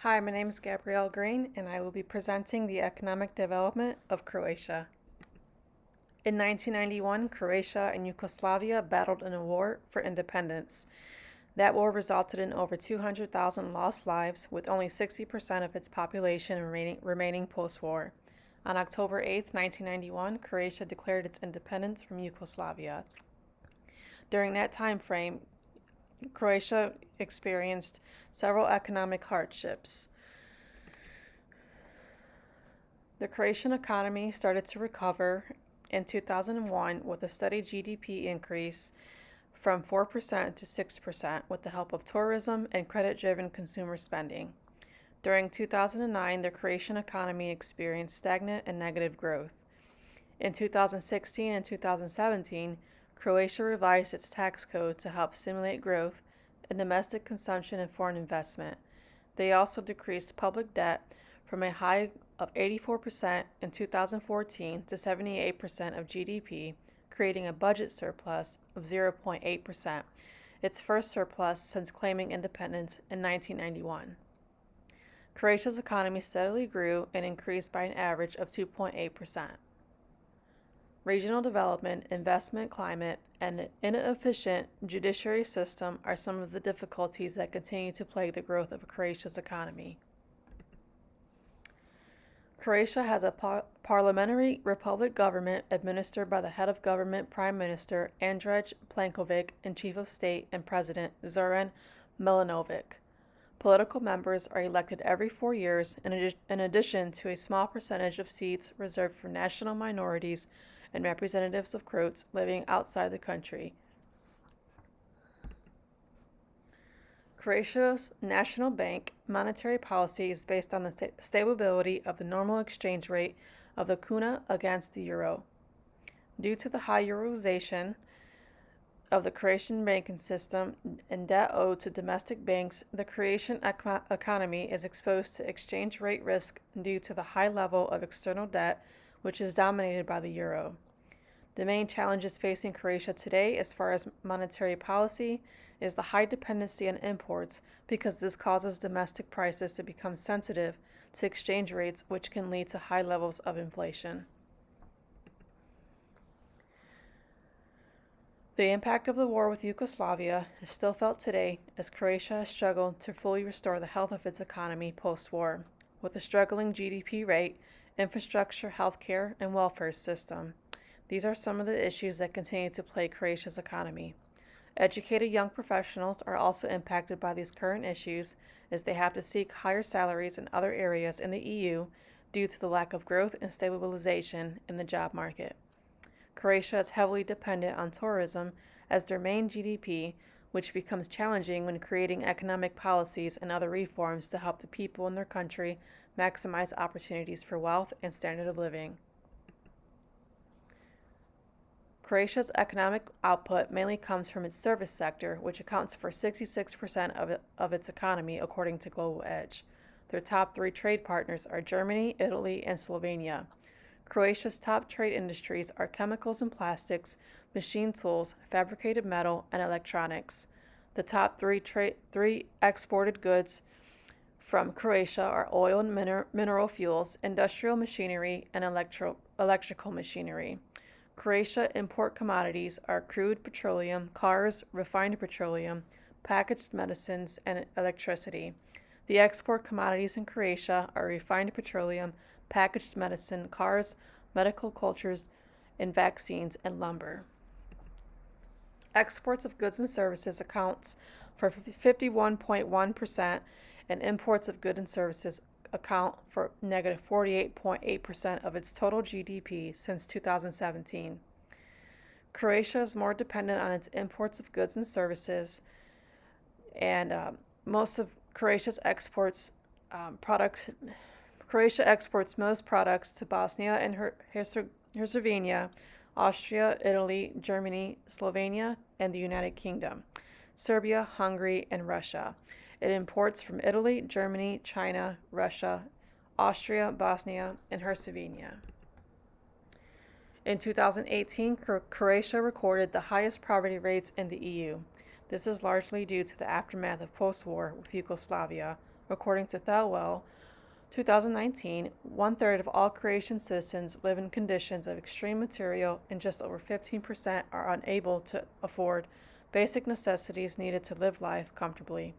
Hi, my name is Gabrielle Green, and I will be presenting the economic development of Croatia. In 1991, Croatia and Yugoslavia battled in a war for independence. That war resulted in over 200,000 lost lives, with only 60% of its population remaining post-war. On October 8, 1991, Croatia declared its independence from Yugoslavia. During that time frame, Croatia experienced several economic hardships. The Croatian economy started to recover in 2001 with a steady GDP increase from 4% to 6% with the help of tourism and credit-driven consumer spending. During 2009, the Croatian economy experienced stagnant and negative growth. In 2016 and 2017, Croatia revised its tax code to help stimulate growth in domestic consumption and foreign investment. They also decreased public debt from a high of 84% in 2014 to 78% of GDP, creating a budget surplus of 0.8%, its first surplus since claiming independence in 1991. Croatia's economy steadily grew and increased by an average of 2.8%. Regional development, investment climate, and an inefficient judiciary system are some of the difficulties that continue to plague the growth of Croatia's economy. Croatia has a parliamentary republic government administered by the head of government Prime Minister Andrej Plenković and Chief of State and President Zoran Milanović. Political members are elected every 4 years in addition to a small percentage of seats reserved for national minorities and representatives of Croats living outside the country. Croatia's national bank monetary policy is based on the stability of the normal exchange rate of the kuna against the euro. Due to the high euroization of the Croatian banking system and debt owed to domestic banks, the Croatian economy is exposed to exchange rate risk due to the high level of external debt, which is dominated by the euro. The main challenges facing Croatia today as far as monetary policy is the high dependency on imports because this causes domestic prices to become sensitive to exchange rates, which can lead to high levels of inflation. The impact of the war with Yugoslavia is still felt today as Croatia has struggled to fully restore the health of its economy post-war, with a struggling GDP rate, infrastructure, healthcare, and welfare system. These are some of the issues that continue to plague Croatia's economy. Educated young professionals are also impacted by these current issues as they have to seek higher salaries in other areas in the EU due to the lack of growth and stabilization in the job market. Croatia is heavily dependent on tourism as their main GDP, which becomes challenging when creating economic policies and other reforms to help the people in their country maximize opportunities for wealth and standard of living. Croatia's economic output mainly comes from its service sector, which accounts for 66% of its economy, according to Global Edge. Their top 3 trade partners are Germany, Italy, and Slovenia. Croatia's top trade industries are chemicals and plastics, machine tools, fabricated metal, and electronics. The top three exported goods from Croatia are oil and mineral fuels, industrial machinery, and electrical machinery. Croatia import commodities are crude petroleum, cars, refined petroleum, packaged medicines, and electricity. The export commodities in Croatia are refined petroleum, packaged medicine, cars, medical cultures, and vaccines, and lumber. Exports of goods and services accounts for 51.1%, and imports of goods and services account for negative 48.8% of its total GDP since 2017. Croatia is more dependent on its imports of goods and services, and most of Croatia's exports Croatia exports most products to Bosnia and Herzegovina, Austria, Italy, Germany, Slovenia, and the United Kingdom, Serbia, Hungary, and Russia. It imports from Italy, Germany, China, Russia, Austria, Bosnia, and Herzegovina. In 2018, Croatia recorded the highest poverty rates in the EU. This is largely due to the aftermath of post-war with Yugoslavia, According to Thelwell, 2019, one-third of all Croatian citizens live in conditions of extreme material, and just over 15% are unable to afford basic necessities needed to live life comfortably.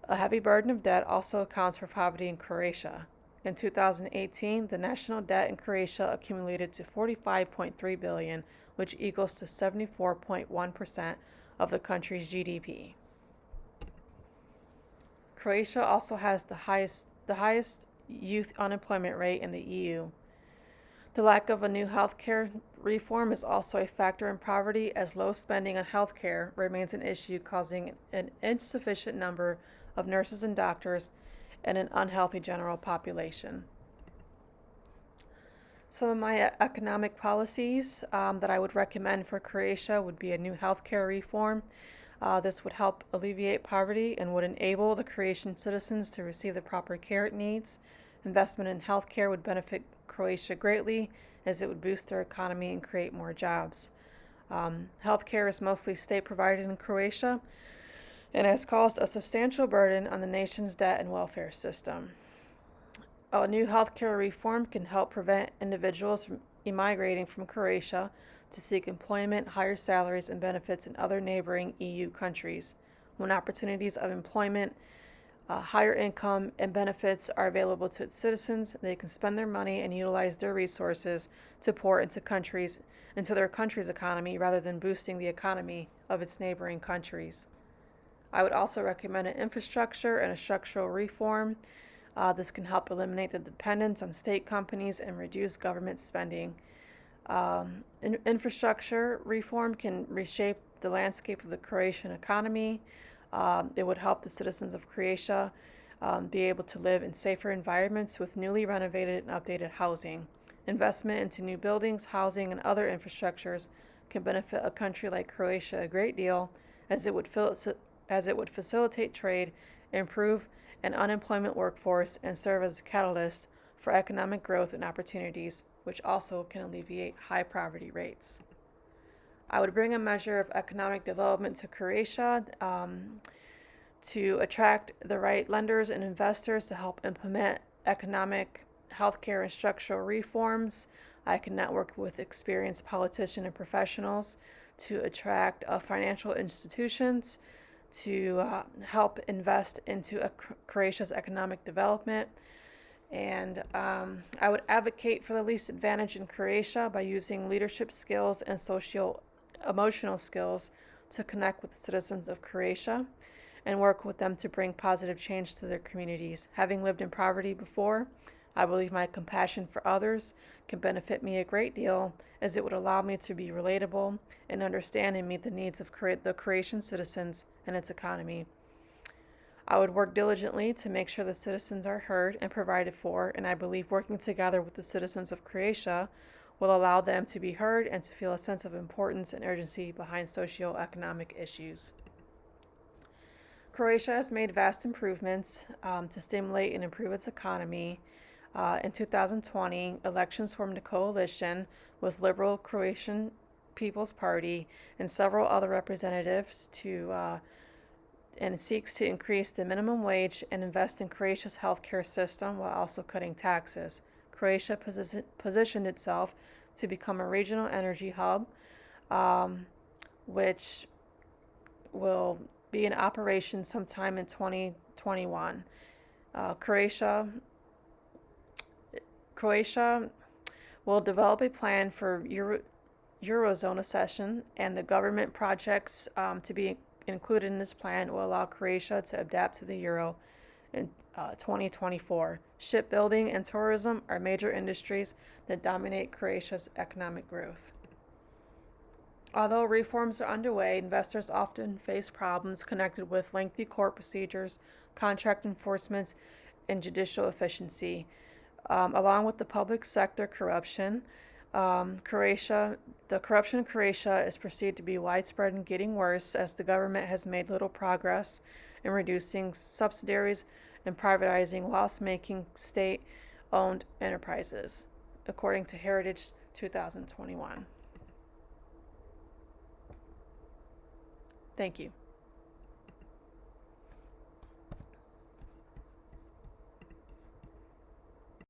A heavy burden of debt also accounts for poverty in Croatia. In 2018, the national debt in Croatia accumulated to 45.3 billion, which equals to 74.1% of the country's GDP. Croatia also has the highest youth unemployment rate in the EU. The lack of a new healthcare reform is also a factor in poverty, as low spending on healthcare remains an issue, causing an insufficient number of nurses and doctors and an unhealthy general population. Some of my economic policies that I would recommend for Croatia would be a new healthcare reform. This would help alleviate poverty and would enable the Croatian citizens to receive the proper care it needs. Investment in healthcare would benefit Croatia greatly, as it would boost their economy and create more jobs. Healthcare is mostly state provided in Croatia and has caused a substantial burden on the nation's debt and welfare system. A new healthcare reform can help prevent individuals from emigrating from Croatia to seek employment, higher salaries, and benefits in other neighboring EU countries. When opportunities of employment, higher income, and benefits are available to its citizens, they can spend their money and utilize their resources to pour into their country's economy, rather than boosting the economy of its neighboring countries. I would also recommend an infrastructure and a structural reform. This can help eliminate the dependence on state companies and reduce government spending. Infrastructure reform can reshape the landscape of the Croatian economy. It would help the citizens of Croatia be able to live in safer environments with newly renovated and updated housing. Investment into new buildings, housing, and other infrastructures can benefit a country like Croatia a great deal, as it would facilitate trade, improve an unemployment workforce, and serve as a catalyst for economic growth and opportunities, which also can alleviate high poverty rates. I would bring a measure of economic development to Croatia to attract the right lenders and investors to help implement economic, healthcare, and structural reforms. I can network with experienced politicians and professionals to attract financial institutions to help invest into Croatia's economic development. And I would advocate for the least advantaged in Croatia by using leadership skills and social-emotional skills to connect with the citizens of Croatia and work with them to bring positive change to their communities. Having lived in poverty before, I believe my compassion for others can benefit me a great deal, as it would allow me to be relatable and understand and meet the needs of the Croatian citizens and its economy. I would work diligently to make sure the citizens are heard and provided for, and I believe working together with the citizens of Croatia will allow them to be heard and to feel a sense of importance and urgency behind socio-economic issues. Croatia has made vast improvements to stimulate and improve its economy. In 2020, elections formed a coalition with Liberal Croatian People's Party and several other representatives and seeks to increase the minimum wage and invest in Croatia's healthcare system while also cutting taxes. Croatia positioned itself to become a regional energy hub, which will be in operation sometime in 2021. Croatia will develop a plan for Eurozone accession, and the government projects to be included in this plan will allow Croatia to adapt to the euro in 2024. Shipbuilding and tourism are major industries that dominate Croatia's economic growth. Although reforms are underway, investors often face problems connected with lengthy court procedures, contract enforcements, and judicial efficiency. Along with the public sector corruption, the corruption in Croatia is perceived to be widespread and getting worse, as the government has made little progress in reducing subsidiaries and privatizing loss-making state-owned enterprises, according to Heritage 2021. Thank you.